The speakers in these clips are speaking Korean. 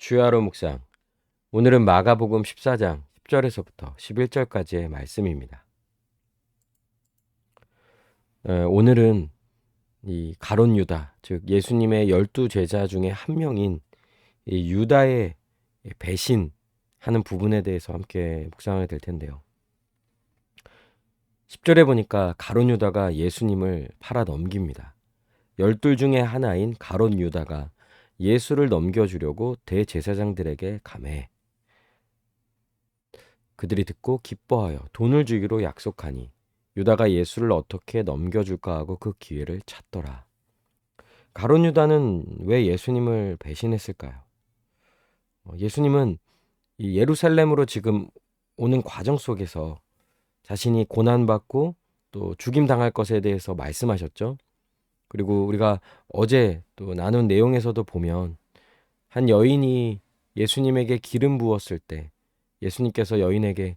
주야로 묵상. 오늘은 마가복음 14장 10절에서부터 11절까지의 말씀입니다. 오늘은 이 가룟 유다, 즉 예수님의 12 제자 중에 한 명인 이 유다의 배신하는 부분에 대해서 함께 묵상하게 될 텐데요. 10절에 보니까 가룟 유다가 예수님을 팔아 넘깁니다. 12 중에 하나인 가룟 유다가 예수를 넘겨주려고 대제사장들에게 감해 그들이 듣고 기뻐하여 돈을 주기로 약속하니 유다가 예수를 어떻게 넘겨줄까 하고 그 기회를 찾더라. 가룟 유다는 왜 예수님을 배신했을까요? 예수님은 이 예루살렘으로 지금 오는 과정 속에서 자신이 고난받고 또 죽임당할 것에 대해서 말씀하셨죠. 그리고 우리가 어제 또 나눈 내용에서도 보면 한 여인이 예수님에게 기름 부었을 때 예수님께서 여인에게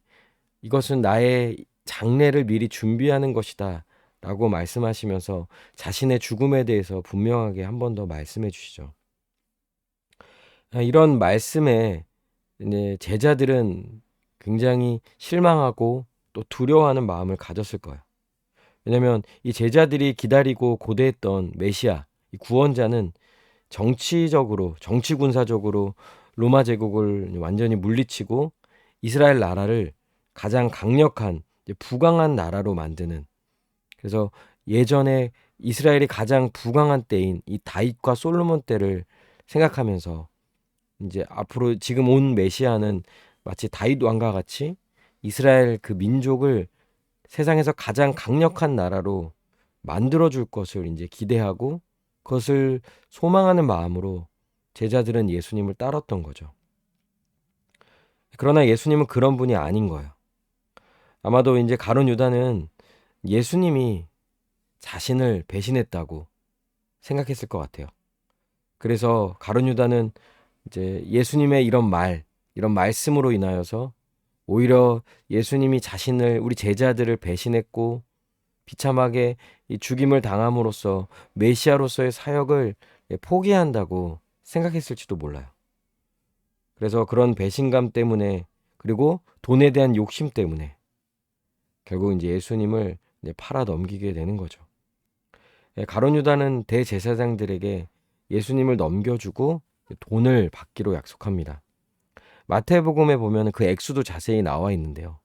이것은 나의 장례를 미리 준비하는 것이다 라고 말씀하시면서 자신의 죽음에 대해서 분명하게 한 번 더 말씀해 주시죠. 이런 말씀에 제자들은 굉장히 실망하고 또 두려워하는 마음을 가졌을 거예요. 왜냐하면 이 제자들이 기다리고 고대했던 메시아, 이 구원자는 정치적으로, 정치군사적으로 로마 제국을 완전히 물리치고 이스라엘 나라를 가장 강력한 부강한 나라로 만드는, 그래서 예전에 이스라엘이 가장 부강한 때인 이 다윗과 솔로몬 때를 생각하면서 이제 앞으로 지금 온 메시아는 마치 다윗 왕과 같이 이스라엘 그 민족을 세상에서 가장 강력한 나라로 만들어 줄 것을 이제 기대하고 그것을 소망하는 마음으로 제자들은 예수님을 따랐던 거죠. 그러나 예수님은 그런 분이 아닌 거예요. 아마도 이제 가룟 유다는 예수님이 자신을 배신했다고 생각했을 것 같아요. 그래서 가룟 유다는 이제 예수님의 이런 말씀으로 인하여서 오히려 예수님이 자신을, 우리 제자들을 배신했고 비참하게 이 죽임을 당함으로써 메시아로서의 사역을 포기한다고 생각했을지도 몰라요. 그래서 그런 배신감 때문에, 그리고 돈에 대한 욕심 때문에 결국 이제 예수님을 이제 팔아 넘기게 되는 거죠. 가룟 유다는 대제사장들에게 예수님을 넘겨주고 돈을 받기로 약속합니다. 마태복음에 보면 그 액수도 자세히 나와 있는데요.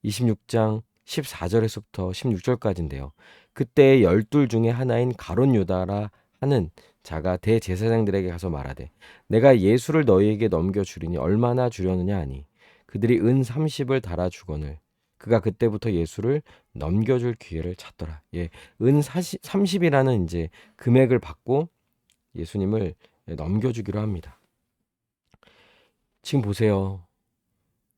26장 14절에서부터 16절까지인데요. 그때 12 중에 하나인 가룟 유다라 하는 자가 대제사장들에게 가서 말하되 내가 예수를 너희에게 넘겨주리니 얼마나 주려느냐 하니 그들이 은 30을 달아 주거늘 그가 그때부터 예수를 넘겨줄 기회를 찾더라. 예, 은 30이라는 이제 금액을 받고 예수님을 넘겨주기로 합니다. 지금 보세요.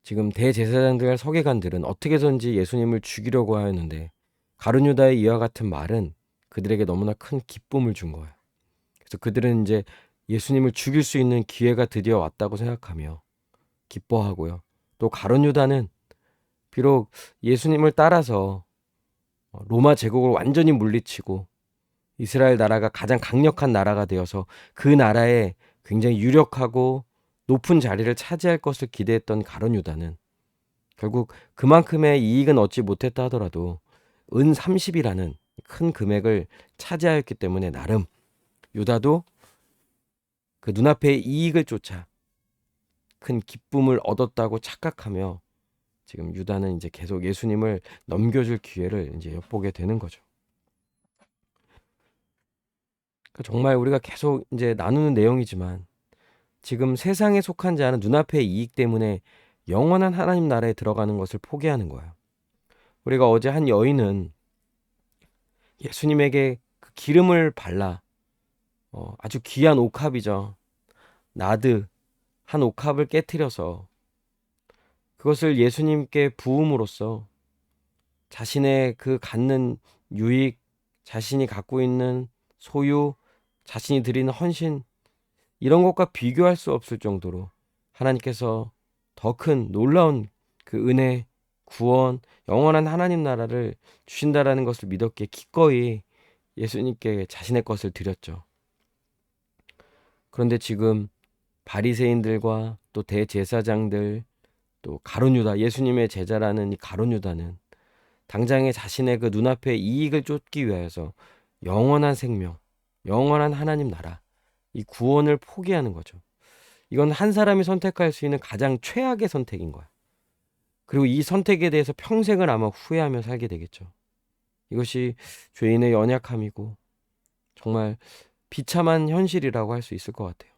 지금 대제사장들 서기관들은 어떻게든지 예수님을 죽이려고 하였는데 가룟 유다의 이와 같은 말은 그들에게 너무나 큰 기쁨을 준 거예요. 그래서 그들은 이제 예수님을 죽일 수 있는 기회가 드디어 왔다고 생각하며 기뻐하고요. 또 가룟 유다는 비록 예수님을 따라서 로마 제국을 완전히 물리치고 이스라엘 나라가 가장 강력한 나라가 되어서 그 나라에 굉장히 유력하고 높은 자리를 차지할 것을 기대했던 가룟 유다는 결국 그만큼의 이익은 얻지 못했다 하더라도 은 30이라는 큰 금액을 차지하였기 때문에 나름 유다도 그 눈앞의 이익을 쫓아 큰 기쁨을 얻었다고 착각하며 지금 유다는 이제 계속 예수님을 넘겨줄 기회를 이제 엿보게 되는 거죠. 그러니까 정말 우리가 계속 이제 나누는 내용이지만 지금 세상에 속한 자는 눈앞의 이익 때문에 영원한 하나님 나라에 들어가는 것을 포기하는 거예요. 우리가 어제 한 여인은 예수님에게 그 기름을 발라 아주 귀한 옥합이죠. 나드 한 옥합을 깨뜨려서 그것을 예수님께 부음으로써 자신의 그 갖는 유익, 자신이 갖고 있는 소유, 자신이 드리는 헌신, 이런 것과 비교할 수 없을 정도로 하나님께서 더 큰 놀라운 그 은혜, 구원, 영원한 하나님 나라를 주신다라는 것을 믿었기에 기꺼이 예수님께 자신의 것을 드렸죠. 그런데 지금 바리새인들과 또 대제사장들, 또 가룟 유다, 예수님의 제자라는 이 가룟 유다는 당장에 자신의 그 눈앞의 이익을 쫓기 위하여서 영원한 생명, 영원한 하나님 나라, 이 구원을 포기하는 거죠. 이건 한 사람이 선택할 수 있는 가장 최악의 선택인 거야. 그리고 이 선택에 대해서 평생을 아마 후회하며 살게 되겠죠. 이것이 죄인의 연약함이고 정말 비참한 현실이라고 할 수 있을 것 같아요.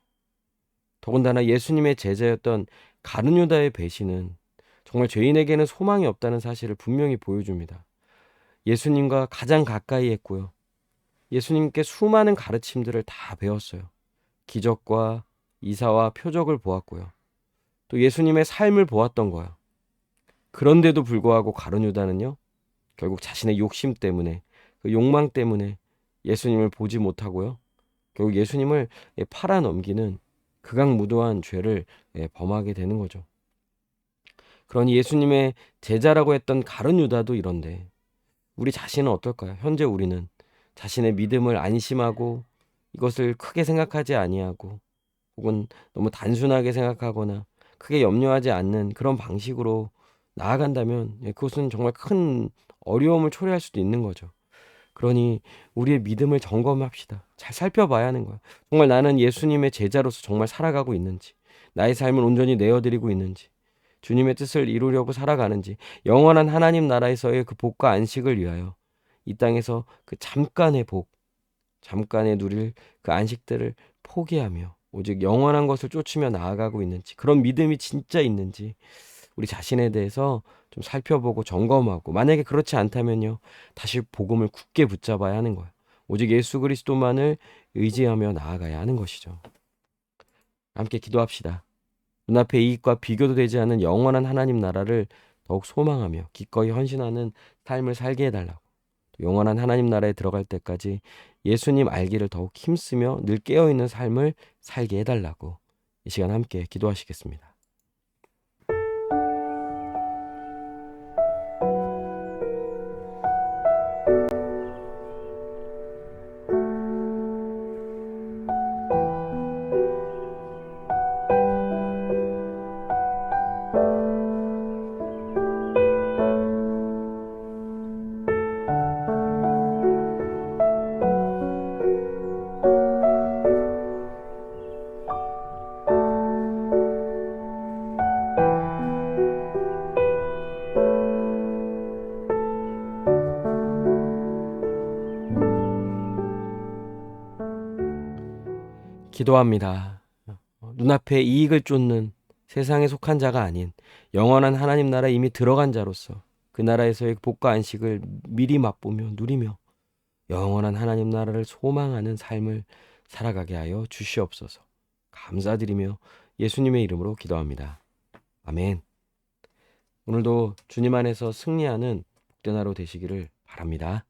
더군다나 예수님의 제자였던 가룟 유다의 배신은 정말 죄인에게는 소망이 없다는 사실을 분명히 보여줍니다. 예수님과 가장 가까이 했고요. 예수님께 수많은 가르침들을 다 배웠어요. 기적과 이사와 표적을 보았고요. 또 예수님의 삶을 보았던 거예요. 그런데도 불구하고 가룟 유다는요, 결국 자신의 욕심 때문에, 그 욕망 때문에 예수님을 보지 못하고요. 결국 예수님을 팔아넘기는 극악무도한 죄를 범하게 되는 거죠. 그러니 예수님의 제자라고 했던 가룟 유다도 이런데 우리 자신은 어떨까요? 현재 우리는 자신의 믿음을 안심하고 이것을 크게 생각하지 아니하고 혹은 너무 단순하게 생각하거나 크게 염려하지 않는 그런 방식으로 나아간다면 그것은 정말 큰 어려움을 초래할 수도 있는 거죠. 그러니 우리의 믿음을 점검합시다. 잘 살펴봐야 하는 거야. 정말 나는 예수님의 제자로서 정말 살아가고 있는지, 나의 삶을 온전히 내어드리고 있는지, 주님의 뜻을 이루려고 살아가는지, 영원한 하나님 나라에서의 그 복과 안식을 위하여 이 땅에서 그 잠깐의 복, 잠깐의 누릴 그 안식들을 포기하며 오직 영원한 것을 쫓으며 나아가고 있는지, 그런 믿음이 진짜 있는지 우리 자신에 대해서 좀 살펴보고 점검하고, 만약에 그렇지 않다면요, 다시 복음을 굳게 붙잡아야 하는 거예요. 오직 예수 그리스도만을 의지하며 나아가야 하는 것이죠. 함께 기도합시다. 눈앞의 이익과 비교도 되지 않는 영원한 하나님 나라를 더욱 소망하며 기꺼이 헌신하는 삶을 살게 해달라고, 영원한 하나님 나라에 들어갈 때까지 예수님 알기를 더욱 힘쓰며 늘 깨어있는 삶을 살게 해달라고 이 시간 함께 기도하시겠습니다. 기도합니다. 눈앞에 이익을 쫓는 세상에 속한 자가 아닌 영원한 하나님 나라에 이미 들어간 자로서 그 나라에서의 복과 안식을 미리 맛보며 누리며 영원한 하나님 나라를 소망하는 삶을 살아가게 하여 주시옵소서. 감사드리며 예수님의 이름으로 기도합니다. 아멘. 오늘도 주님 안에서 승리하는 복된 하루 되시기를 바랍니다.